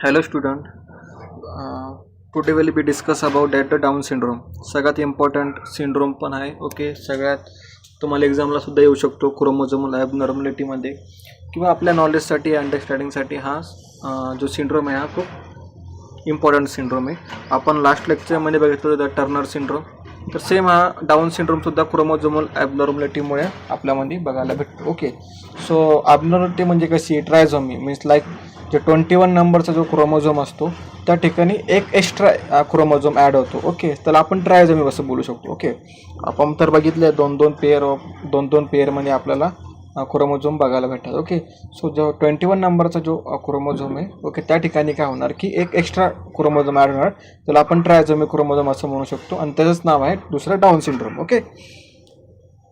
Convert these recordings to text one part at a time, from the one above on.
Hello student. Today will be discuss about Down syndrome. सगळ्यात important syndrome पण आहे. Okay, सगळ्यात तुम्हाला एक्झामला सुद्धा येऊ शकतो क्रोमोझोमल ॲबनॉर्मॅलिटीमध्ये किंवा आपल्या नॉलेजसाठी अंडरस्टँडिंगसाठी हा जो सिंड्रोम आहे हा खूप इम्पॉर्टंट सिंड्रोम आहे. आपण लास्ट लेक्चरमध्ये बघितलं होतं टर्नर सिंड्रोम. तर सेम हा डाऊन सिंड्रोमसुद्धा क्रोमोझोमल ॲबनॉर्मॅलिटीमुळे आपल्यामध्ये बघायला भेटतो. ओके, सो ॲबनॉर्मॅलिटी म्हणजे कशी ट्रायझोमी मीन्स लाईक जे 21 नंबरचा जो क्रोमोझोम असतो त्या ठिकाणी एक एक्स्ट्रा क्रोमोझोम ॲड होतो. ओके, त्याला आपण ट्रायझोमी असं बोलू शकतो. ओके, आपण तर बघितलं दोन दोन पेअरमध्ये आपल्याला क्रोमोझोम बघायला भेटतात. ओके, सो जो 21 नंबरचा जो क्रोमोझोम आहे ओके त्या ठिकाणी काय होणार की एक एक्स्ट्रा क्रोमोझोम ॲड होणार, त्याला आपण ट्रायझोमी क्रोमोझोम असं म्हणू शकतो आणि त्याचंच नाव आहे दुसरं डाऊन सिंड्रोम. ओके,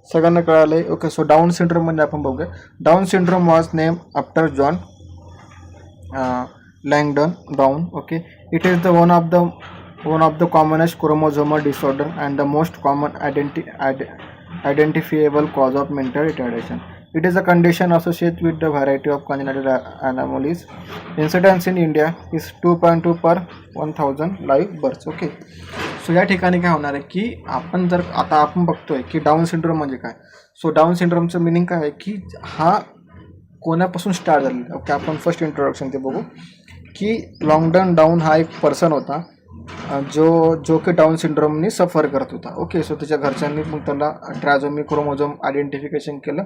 सगळ्यांना कळालं आहे. ओके, सो डाऊन सिंड्रोम म्हणजे आपण बघूया. Down syndrome was name after John Langdon Down. Okay, it is the one of the commonest chromosomal disorder and the most common identifiable cause of mental retardation. It is a condition associated with the variety of congenital anomalies. Incidence in India is 2.2 per 1000 live births. Okay, so या ठिकाणी काय होणार आहे की आपण जर आता आपण बघतोय की डाऊन सिंड्रोम म्हणजे काय. सो डाऊन सिंड्रोमचं मिनिंग काय आहे की हा कोणापासून स्टार्ट झालेला. ओके, आपण फर्स्ट इंट्रोडक्शन ते बघू की लॉंगडन डाऊन हा एक पर्सन होता जो की डाऊन सिंड्रोमनी सफर करत होता. ओके, सो त्याच्या घरच्यांनी मग त्याला ट्रायझोमी क्रोमोझोम आयडेंटिफिकेशन केलं.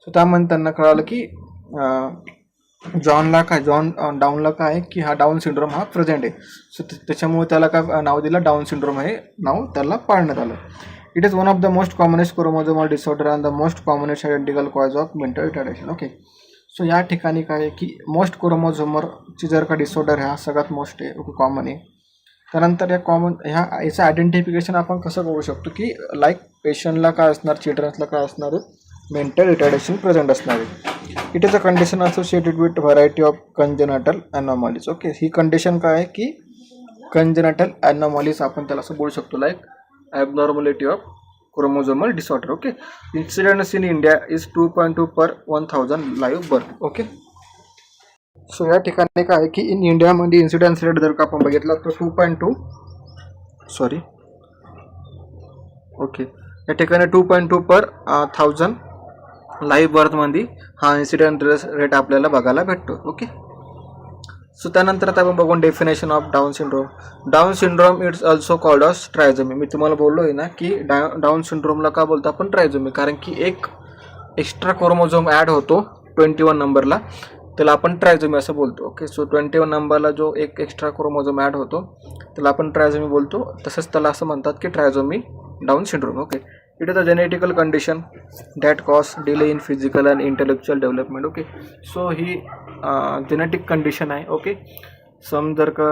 सो त्यामध्ये त्यांना कळालं की जॉन डाऊनला काय की हा डाऊन सिंड्रोम हा प्रेझेंट आहे. सो त्याच्यामुळे त्याला काय नाव दिलं, डाऊन सिंड्रोम हे नाव त्याला पाडण्यात आलं. It is one of the most commonest chromosomal disorder and the most commonest identical cause of mental retardation. Okay, so या ठिकाणी काय आहे की मोस्ट क्रोमोझोमरची जर का डिसऑर्डर हा सगळ्यात मोस्ट आहे. ओके, कॉमन आहे. त्यानंतर याचं आयडेंटिफिकेशन आपण कसं करू शकतो की लाईक पेशंटला काय असणार, चिल्ड्रन्सला काय असणार आहे, मेंटल रिटार्डेशन प्रेझेंट असणार आहे. It is a condition associated with variety of congenital anomalies. Okay, ही कंडिशन काय आहे की कंजेनाटल ॲनॉमलीज आपण त्याला असं बोलू शकतो like abnormality of chromosomal disorder. Okay, incidence in India is 2.2 per 1000 live birth. Okay, so या ठिकाणी काय आहे की इन इंडियामध्ये इन्सिडेन्स रेट जर का आपण बघितला तर 2.2 सॉरी ओके या ठिकाणी 2.2 पर 1000 लाईव्ह बर्थमध्ये हा इन्सिडेंट रेट आपल्याला बघायला भेटतो. ओके, सो त्यानंतर आता आपण बघून definition of Down syndrome. Down syndrome it's also called as trisomy. मी तुम्हाला बोललो आहे ना की डाऊन सिंड्रोमला का बोलतो आपण ट्रायझोमी, कारण की एक एक्स्ट्रा क्रोमोझोम ॲड होतो 21 नंबरला, त्याला आपण ट्रायझोमी असं बोलतो. ओके, सो 21 नंबरला जो एक एक्स्ट्रा क्रोमोझोम ॲड होतो त्याला आपण ट्रायझोमी बोलतो. तसंच त्याला असं म्हणतात की trisomy Down syndrome. Okay, it is a genetical condition that cause delay in physical and intellectual development. Okay, so ही जेनेटिक कंडिशन आहे. ओके, सम जर का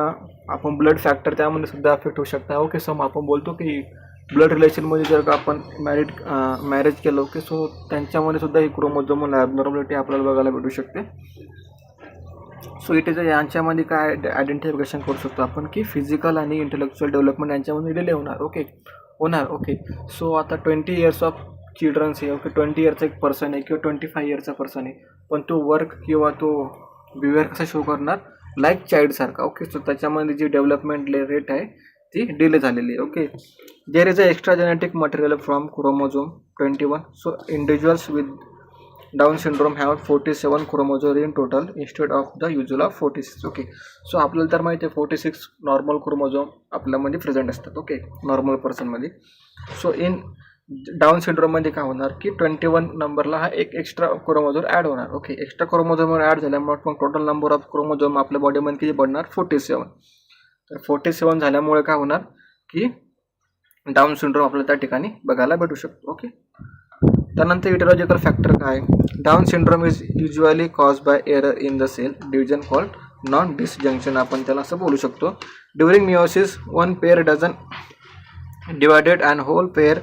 आपण ब्लड फॅक्टर त्यामध्ये सुद्धा अफेक्ट होऊ शकता. ओके, सम आपण बोलतो की ब्लड रिलेशनमध्ये जर का आपण मॅरेज केलं ओके, सो त्यांच्यामध्ये सुद्धा ही क्रोमोझोमल ॲबनॉर्मॅलिटी आपल्याला बघायला भेटू शकते. सो इट इज यांच्यामध्ये काय आयडेंटिफिकेशन करू शकतो आपण की फिजिकल आणि इंटेलेक्च्युअल डेव्हलपमेंट यांच्यामध्ये डिले होणार. ओके, सो आता 20 इयर्स ऑफ चिल्ड्रन्स आहे. ओके, 20 इयरचा एक पर्सन आहे किंवा 25 इयरचा पर्सन आहे, पण तो वर्क किंवा तो बिहेवियर कसा शो करणार लाईक चाइल्डसारखा. ओके, सो त्याच्यामध्ये जी डेव्हलपमेंट रेट आहे ती डिले झालेली आहे. Okay, there is a extra genetic material from chromosome 21. So individuals with Down syndrome have 47 chromosome in total instead of the usual of 46. Okay, so आपल्याला तर माहिती आहे 46 normal chromosome आपल्यामध्ये प्रेझेंट असतात. ओके, नॉर्मल पर्सनमध्ये. So in Down सिंड्रोममध्ये काय होणार की 21 नंबरला हा एक एक्स्ट्रा क्रोमोझोम ॲड होणार. ओके, एक्स्ट्रा क्रोमोझोम ॲड झाल्यामुळे मग टोटल नंबर ऑफ क्रोमोझोम आपल्या बॉडीमध्ये किती पडणार 47. तर 47 झाल्यामुळे काय होणार की डाऊन सिंड्रोम आपल्याला त्या ठिकाणी बघायला भेटू शकतो. ओके, त्यानंतर इटिओलॉजिकल फॅक्टर काय, Down syndrome is usually cause by error in the cell division called non disjunction. आपण त्याला असं बोलू शकतो. During meiosis one pair doesn't divided and whole pair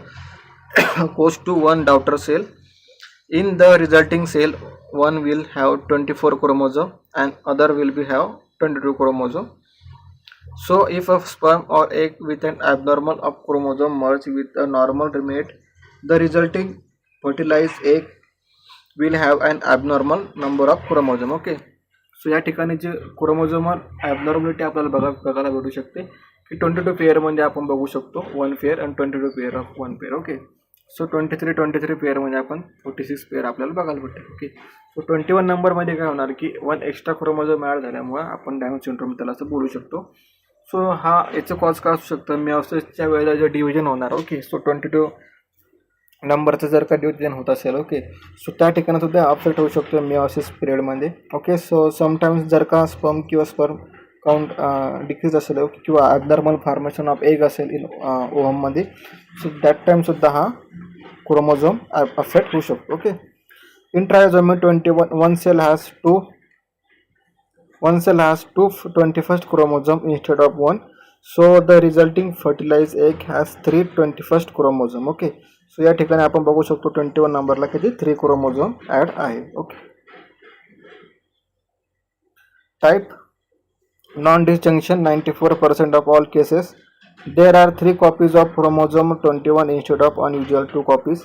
goes to one daughter cell. In the resulting cell, one will have 24 chromosome and other will be have 22 chromosome. So if a sperm or egg with an abnormal of chromosome merge with a normal mate, the resulting fertilized egg will have an abnormal number of chromosome. Okay, so या ठिकाणी जे chromosomal abnormality आपल्याला बघायला भेटू शकते की 22 पेअरमध्ये आपण बघू शकतो 1 पेअर आणि 22 pair of 1 pair. Okay, so 23 पेअरमध्ये आपण 46 पेअर आपल्याला बघायला भेटते. ओके, सो 21 नंबरमध्ये काय होणार की 1 एक्स्ट्रा क्रोमोझोम ॲड झाल्यामुळे आपण डाऊन सिंड्रोम त्याला असं बोलू शकतो. सो हा याचं कॉज काय असू शकतं, मेयोसिसच्या वेळेला जे डिव्हिजन होणार. ओके, सो 22 नंबरचं जर का डिव्हिजन होत असेल, ओके, सो त्या ठिकाणी सुद्धा अफेक्ट होऊ शकतो मेयोसिस पिरियडमध्ये. ओके, सो समटाईम्स जर का स्पर्म किंवा स्पर्म काउंट डिक्रीज असेल, ओके, किंवा ॲबनॉर्मल फॉर्मेशन ऑफ एग असेल इन ओव्हममध्ये, सो दॅट टाईमसुद्धा हा क्रोमोझोम अफेक्ट होऊ शकतो. Okay, in trisomy 21 one cell has two 21st chromosome instead of one, so the resulting fertilized egg has 3 21st chromosome. Okay, so या ठिकाणी आपण बघू शकतो 21 नंबरला किती 3 क्रोमोझोम ॲड आहे. Okay, type non disjunction 94% of all cases. There are 3 copies of chromosome 21 instead of unusual 2 copies.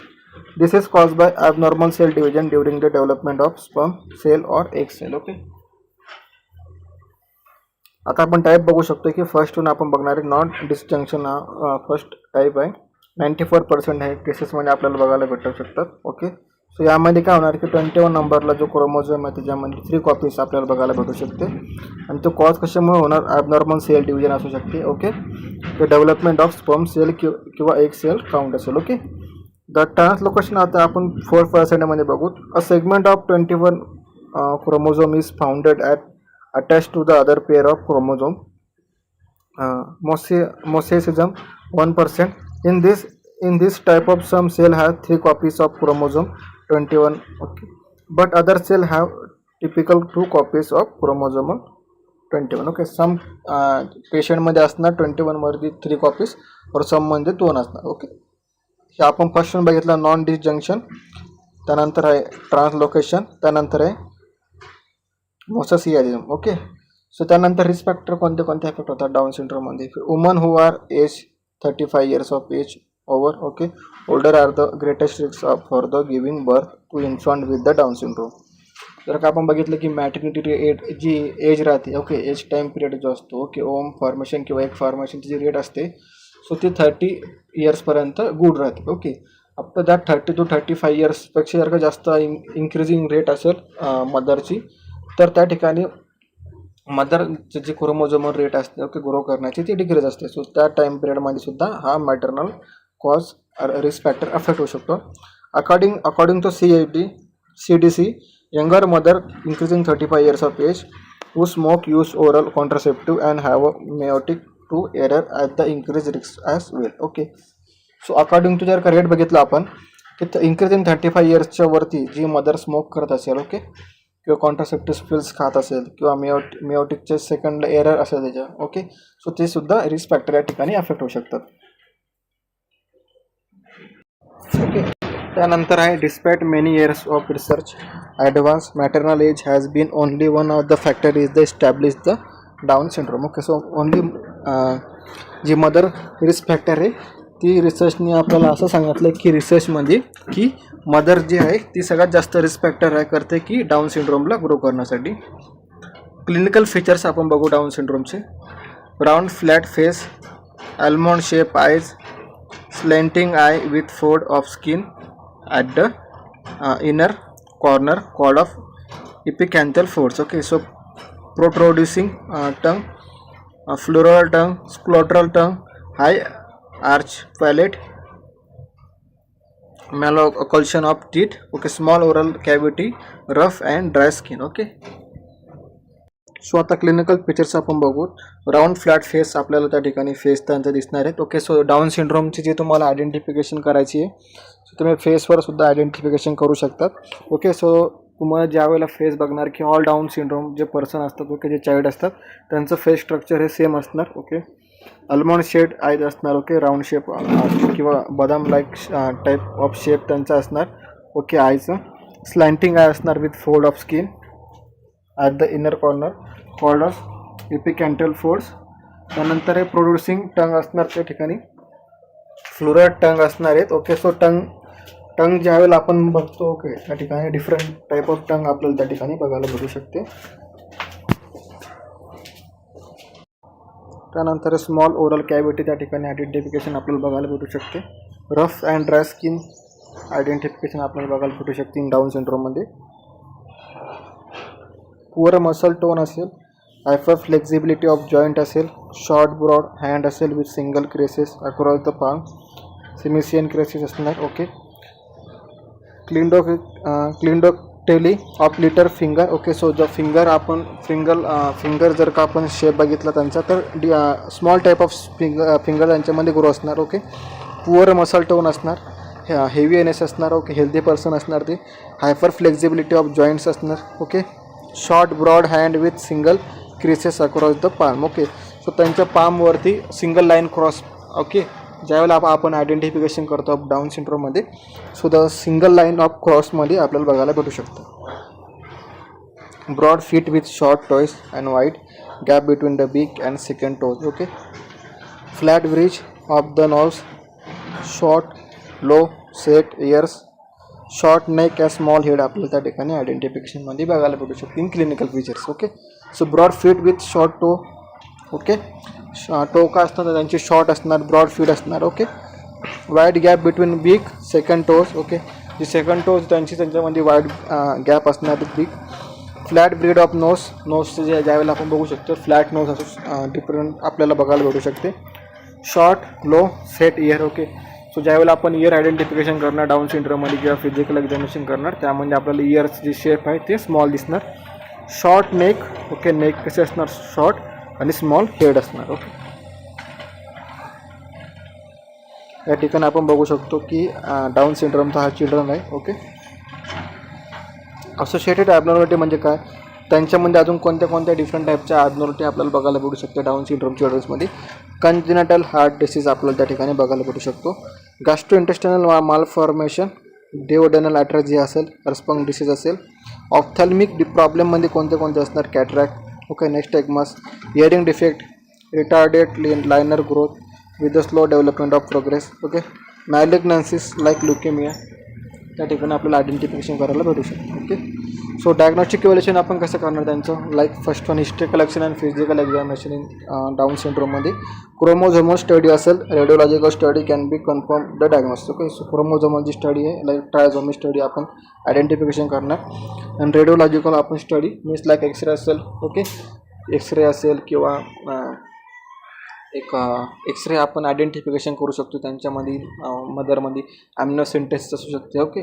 This is caused by abnormal cell division during the development of sperm cell or egg cell. Okay, आता आपण type बघू शकतो की फर्स्टहून आपण बघणार आहे non disjunction हा first type आहे. 94% आहे केसेसमध्ये आपल्याला बघायला भेटू शकतात. ओके, सो यामध्ये काय होणार की 21 नंबरला जो क्रोमोझोम आहे त्याच्यामध्ये 3 कॉपीज आपल्याला बघायला भेटू शकते आणि तो कॉज कशामुळे होणार, ॲबनॉर्मल सेल डिव्हिजन असू शकते. Okay, the development of sperm cell किंवा एग सेल काउंट असेल. ओके, द ट्रान्सलोकेशन आता आपण 4% बघू. A segment of 21 chromosome is founded attached to the other pair of chromosome. Mosaicism 1%. In this type of some cell have 3 copies of chromosome 21. Okay, but other cell have typical 2 copies of chromosome 21. Okay, some patient मध्ये असणार 21 मध्ये 3 copies और some मध्ये 2 असणार. Okay, हे आपण first बघितलं non disjunction, त्यानंतर आहे ट्रान्सलोकेशन, त्यानंतर आहे मोसासिझम. ओके, सो त्यानंतर रिस्क फॅक्टर कोणते कोणते इफेक्ट होतात डाऊन सिंड्रोममध्ये. Woman who are age 35 years of age over, okay, older are the greatest risk for the giving birth to infant with the Down syndrome. जर का आपण बघितलं की मॅटर्निटी रेट जी एज राहते, ओके, एज टाईम पिरियड जो असतो, okay, ओम formation किंवा एक फॉर्मेशनची जी रेट असते, सो ती 30 yearsपर्यंत गुड राहते. ओके, आफ्टर दॅट 30 to 35 yearsपेक्षा जर का जास्त इन्क्रीजिंग रेट असेल मदरची, तर त्या ठिकाणी मदरचे जे क्रोमोझोमल रेट असते, ओके, ग्रो करण्याची ती डिक्रीज असते. सो त्या टाईम पिरियडमध्ये सुद्धा हा maternal cause risk factor affect होऊ शकतो. According to CDC, younger mother increasing 35 years of age who smoke, use oral contraceptive and have a meiotic to error at the increased risk as well. Okay, so according to जर का rate बघितला आपण की increasing 35 yearsच्या वरती जी mother smoke करत असेल, okay, किंवा contraceptive pills खात असेल किंवा मेयोटिकचे सेकंड एरर असेल त्याच्या, ओके, सो ते सुद्धा रिस्क फॅक्टर या ठिकाणी अफेक्ट होऊ शकतात. ओके, त्यानंतर आहे despite many years of research advance maternal age has been only one of the factor is the establish the Down syndrome. Okay, so only जी मदर रिस्क फॅक्टर आहे ती रिसर्चने आपल्याला असं सांगितलं की रिसर्चमध्ये की मदर जी आहे ती सगळ्यात जास्त रिस्क फॅक्टर आहे करते की डाऊन सिंड्रोमला ग्रो करण्यासाठी. क्लिनिकल फीचर्स आपण बघू डाऊन सिंड्रोमचे. Round flat face, almond shape eyes, slanting eye with fold of skin at the inner corner called of epicanthal folds. Okay, so protruding tongue, floral tongue, scrotal tongue, high arch palate, malocclusion of teeth. Okay, small oral cavity, rough and dry skin. Okay, so आता clinical features आपण बघू. Round flat face आपल्याला त्या ठिकाणी face त्यांचं दिसणार आहेत. Okay, so down सिंड्रोमची जी तुम्हाला आयडेंटिफिकेशन करायची आहे सो तुम्ही फेसवर सुद्धा आयडेंटिफिकेशन करू शकतात. ओके, सो तुम्हाला ज्या वेळेला फेस बघणार की ऑल डाऊन सिंड्रोम जे पर्सन असतात, ओके, जे चाइल्ड असतात त्यांचं फेस स्ट्रक्चर हे सेम असणार. ओके, अल्मंड शेड आयज असणार. ओके, राऊंड शेप किंवा बदाम लाईक टाईप ऑफ शेप त्यांचा असणार. ओके, आयचं स्लँटिंग आय असणार with fold of skin at the inner corner called of epicanthal folds. त्यानंतर हे प्रोड्युसिंग टंग असणार, त्या ठिकाणी फ्लोरल टंग असणार आहेत. ओके, सो टंग ज्या वेळेला आपण बघतो, ओके, त्या ठिकाणी डिफरंट टाईप ऑफ टंग आपल्याला त्या ठिकाणी बघायला भेटू शकते. त्यानंतर स्मॉल ओरल कॅव्हिटी त्या ठिकाणी आयडेंटिफिकेशन आपल्याला बघायला भेटू शकते. Rough and dry skin identification आपल्याला बघायला भेटू शकते इन डाऊन सिंड्रोममध्ये. पुअर मसल टोन असेल, हायपर फ्लेक्झिबिलिटी ऑफ जॉईंट असेल, शॉर्ट ब्रॉड हँड असेल with single creases across the palm, simian creases असणार. Okay. Clinodactyly of little finger. Okay. So जर फिंगर जर का आपण शेप बघितला त्यांचा तर स्मॉल टाईप ऑफ फिंगर त्यांच्यामध्ये ग्रो असणार. ओके. पुअर मसल टोन असणार, हेवी एनएस असणार. ओके. हेल्दी पर्सन असणार ते. हायपर फ्लेक्झिबिलिटी ऑफ जॉईंट्स असणार. Okay. Short broad hand with single creases across the palm. Okay. So त्यांच्या पामवरती सिंगल लाईन क्रॉस. ओके. ज्यावेळेला आपण आयडेंटिफिकेशन करतो डाऊन सिंड्रोममध्ये, so the single line of क्रॉसमध्ये आपल्याला बघायला भेटू शकतं. Broad feet with short toes and wide gap between the big and second toes. Okay. Flat bridge of the nose, short low set ears, short neck a small head आपल्याला त्या ठिकाणी आयडेंटिफिकेशनमध्ये बघायला भेटू शकते in clinical features. Okay. So broad feet with short toe. Okay. Toe का असणार त्यांची शॉर्ट असणार, ब्रॉड फीट असणार. Okay. Wide gap between big second toes. Okay. जी सेकंड टोज त्यांच्यामध्ये वाईड गॅप असणार बिग. फ्लॅट ब्रीड ऑफ नोजचं ज्यावेळेला आपण बघू शकतो फ्लॅट नोज असं डिफरंट आपल्याला बघायला भेटू शकते. Short low set year. Okay. So ज्यावेळेला आपण इयर आयडेंटिफिकेशन करणार डाऊन सिंड्रोममध्ये किंवा फिजिकल एक्झामिनेशन करणार त्यामध्ये आपल्याला इयर्स जे शेप आहे ते स्मॉल दिसणार. Short neck. ओके. नेक कसे असणार, शॉर्ट आणि स्मॉल हेड असणार. ओके. या ठिकाणी आपण बघू शकतो की डाऊन सिंड्रोमचा हा चिल्ड्रन आहे. ओके. असोसिएटेड ॲबनॉर्मॅलिटी म्हणजे काय, त्यांच्यामध्ये अजून कोणत्या डिफरंट टाईपच्या ॲबनॉर्मॅलिटी आपल्याला बघायला भेटू शकते डाऊन सिंड्रोम चिल्ड्रन्समध्ये. कंजेनिटल हार्ट डिसीज आपल्याला त्या ठिकाणी बघायला भेटू शकतो. गॅस्ट्रोइंटेस्टिनल मालफॉर्मेशन, डेओडेनल ॲट्रॅक्झी असेल, हर्स्पंग डिसीज असेल. ऑफ्थॅल्मिक प्रॉब्लेममध्ये कोणते असणार, कॅटरॅक्ट. ओके. नेक्स्ट एग्मास, hearing defect, retarded linear growth with the slow development of progress. Okay. Malignancies like leukaemia त्या ठिकाणी आपल्याला आयडेंटिफिकेशन करायला भेटू शकतो. ओके. सो डायग्नोस्टिक इव्हॅल्युएशन आपण कसं करणार त्यांचं, like first one history collection and physical examination in Down सिंड्रोममध्ये. क्रोमोझोमल स्टडी असेल, radiological study can be confirm the diagnosis. Okay. So chromosomal जी स्टडी आहे लाईक ट्रायझोमी स्टडी आपण आयडेंटिफिकेशन करणार. अँड रेडिओलॉजिकल आपण स्टडी मीन्स लाईक एक्सरे असेल. Okay. X-ray असेल किंवा एक्सरे आपण आयडेंटिफिकेशन करू शकतो त्यांच्यामध्ये मदरमध्ये ॲम्नो सिंथेसिस असू शकते. ओके.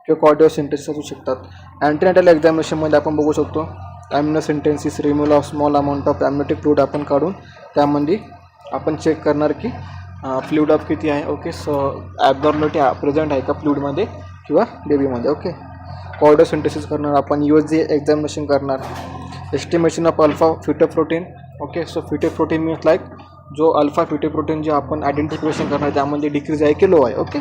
किंवा कॉर्डिओ सिंथेसिस असू शकतात. अँटीनेटल एक्झामिनेशनमध्ये आपण बघू शकतो amniocentesis, removal of small amount of amniotic fluid आपण काढून त्यामध्ये आपण चेक करणार की फ्लूइड ऑफ किती आहे. ओके. सो ॲबनॉर्मॅलिटी प्रेझेंट आहे का फ्लूइडमध्ये किंवा बेबीमध्ये. ओके. कॉर्डिओ सिंथेसिस करणार आपण, USG एक्झामिनेशन करणार. Estimation of alpha fetoprotein. Okay. So fetoprotein means like जो अल्फा फिटोप्रोटीन जे आपण आयडेंटिफिकेशन करणार त्यामध्ये डिक्रीज आहे की लो आहे. Okay.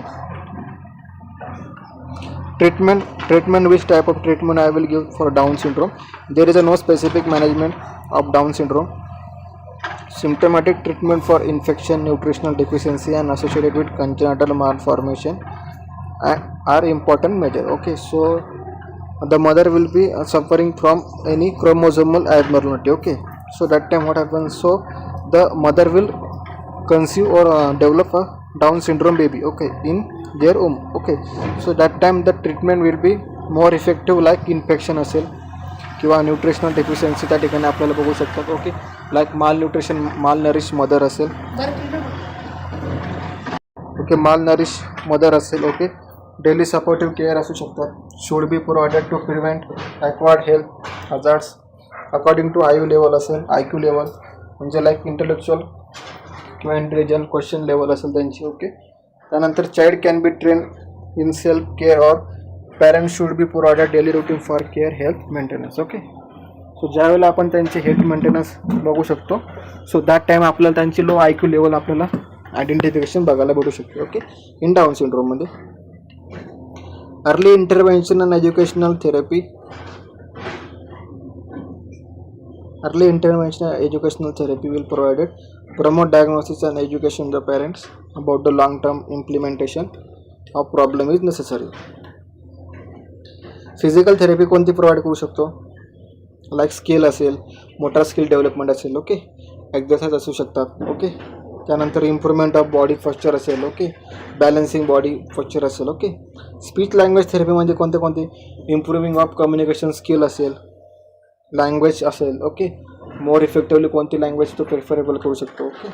Treatment which type of treatment I will give for Down syndrome. There is no specific management of Down syndrome. Symptomatic treatment for infection, nutritional deficiency and associated with congenital malformation are important measure. Okay. So the mother will be suffering from any chromosomal abnormality. Okay. So that time what happens, so the mother will conceive or develop a Down syndrome baby. Okay. In their womb. Okay. So that time the treatment will be more effective like infection असेल किंवा nutritional deficiency त्या ठिकाणी आपल्याला बघू शकतात. Okay. Like malnourish mother असेल. Okay. Malnourish mother असेल. Okay. Daily supportive care असू शकतात. Should be provided to prevent acquired health hazards according to IQ level असेल, IQ लेवल म्हणजे लाईक इंटेलेक्च्युअल किंवा इंटेलिजंट क्वेश्चन लेवल असेल त्यांची. ओके. त्यानंतर child can be train in self care और parent should be provided daily routine for care health maintenance. Okay. So ज्यावेळेला आपण त्यांची हेल्थ मेंटेनन्स बघू शकतो सो दॅट टाईम आपल्याला त्यांची लो IQ लेवल आपल्याला आयडेंटिफिकेशन बघायला भेटू शकते. ओके. इन डाऊन सिंड्रोममध्ये early intervention and educational therapy. Early intervention and educational therapy will provided promote diagnosis and education the parents about the long-term implementation of problem is necessary. Physical therapy कोणती provide करू शकतो, like skill असेल, motor skill development असेल. Okay. Exercise असू शकतात. Okay. त्यानंतर improvement of body posture असेल. Okay. Balancing body posture असेल. ओके. स्पीच लँग्वेज थेरपी म्हणजे कोणते इम्प्रूव्हिंग ऑफ कम्युनिकेशन स्किल असेल, लँग्वेज असेल. ओके. मोर इफेक्टिव्हली कोणती लँग्वेज तो प्रिफरेबल करू शकतो. ओके.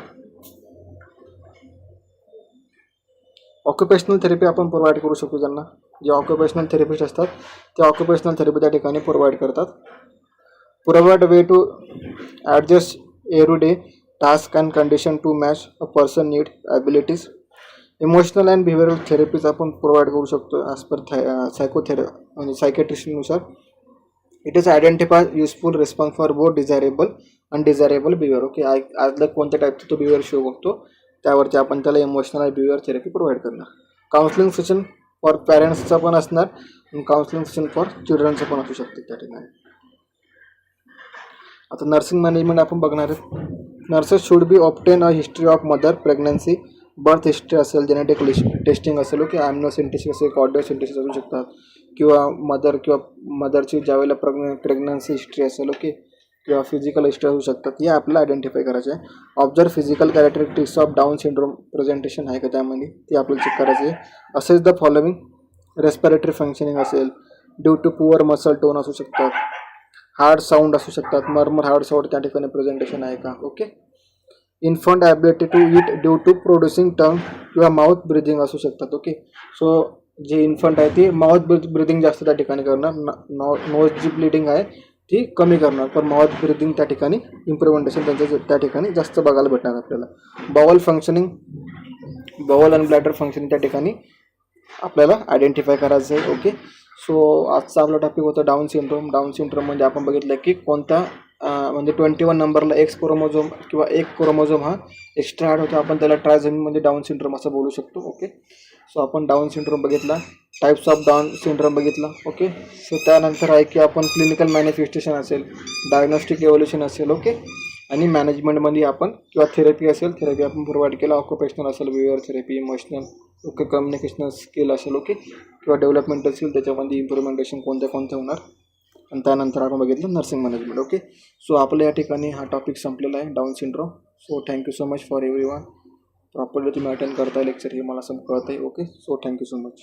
ऑक्युपेशनल थेरपी आपण प्रोव्हाइड करू शकतो. ज्यांना जे ऑक्युपेशनल थेरपिस्ट असतात ते ऑक्युपेशनल थेरपी त्या ठिकाणी प्रोव्हाइड करतात. Provide way to adjust everyday task and condition to match a person need abilities. Emotional and behavioural therapies आपण प्रोव्हाइड करू शकतो ॲज पर म्हणजे सायकेट्रिस्टनुसार. It is identify useful response for both desirable undesirable behaviour. Okay. आजला कोणत्या टाईपचा तो behaviour show बघतो त्यावरती आपण त्याला इमोशनल आणि बिहेवियर थेरपी प्रोव्हाइड करणार. काउन्सिलिंग सेशन फॉर पॅरेंट्सचा पण असणार आणि काउन्सिलिंग सेशन फॉर चिल्ड्रनचं पण असू शकते त्या ठिकाणी. आता नर्सिंग मॅनेजमेंट आपण बघणार आहे. Nurses should be obtain a history of mother pregnancy, birth history असेल, जेनेटिक टेस्टिंग असेल. ओके. ॲम्नोसिंटेसिस असेल, कॉर्डिओसिंटेसिस असू शकतात, किंवा मदरची ज्यावेळेला प्रेग्नन्सी हिस्ट्री असेल. ओके. किंवा फिजिकल हिस्ट्री असू शकतात. हे आपल्याला आयडेंटिफाय करायचे आहे. Observe physical characteristics of Down syndrome presentation आहे का त्यामध्ये ते आपल्याला चेक करायचे आहे. असेच द फॉलोविंग रेस्पिरेटरी फंक्शनिंग असेल, due to poor muscle tone असू शकतात, हार्ड साऊंड असू शकतात, मर्मर हार्ड साऊंड त्या ठिकाणी प्रेझेंटेशन आहे का. Okay. Infant ability to eat due to producing tongue किंवा माउथ ब्रिदिंग असू शकतात. ओके. सो जे इन्फंट आहे ते माउथ ब्रिदिंग जास्त त्या ठिकाणी करणार, नोज जी ब्लिडिंग आहे ती कमी करणार, पण माउथ ब्रिदिंग त्या ठिकाणी इम्प्रुव्हमेंटेशन त्यांचं त्या ठिकाणी जास्त बघायला भेटणार आपल्याला. बाउल फंक्शनिंग, बाउल आणि ब्लॅडर फंक्शनिंग त्या ठिकाणी आपल्याला आयडेंटिफाय करायचं आहे. ओके. सो आजचा आपला टॉपिक होता डाऊन सिंड्रोम. डाऊन सिंड्रोममध्ये आपण बघितलं की कोणता म्हणजे 21 नंबरला एक्स क्रोमोझोम किंवा एक क्रोमोझोम हा एक्स्ट्रा ॲड होतो, आपण त्याला ट्रायझोमी म्हणजे डाऊन सिंड्रोम असं बोलू शकतो. ओके. सो आपण डाऊन सिंड्रोम बघितला, टाईप्स ऑफ डाऊन सिंड्रोम बघितला. ओके. सो त्यानंतर आहे की आपण क्लिनिकल मॅनिफेस्टेशन असेल, डायग्नोस्टिक एव्होल्युशन असेल. ओके. आणि मॅनेजमेंटमध्ये आपण किंवा थेरपी असेल, थेरपी आपण प्रोव्हाइड केला. ऑक्युपेशनल असेल, behaviour therapy, emotional, okay, communicational skill असेल. ओके. किंवा डेव्हलपमेंटल स्किल त्याच्यामध्ये इम्प्रुव्हमेंटेशन कोणत्या होणार. आणि त्यानंतर आपण बघितलं नर्सिंग मॅनेजमेंट. ओके. सो आपल्या या ठिकाणी हा टॉपिक संपलेला आहे, down syndrome. So thank you so much for everyone. Properly तुम्ही अटेंड करताय लेक्चर हे मला कळत आहे. Okay. So thank you so much.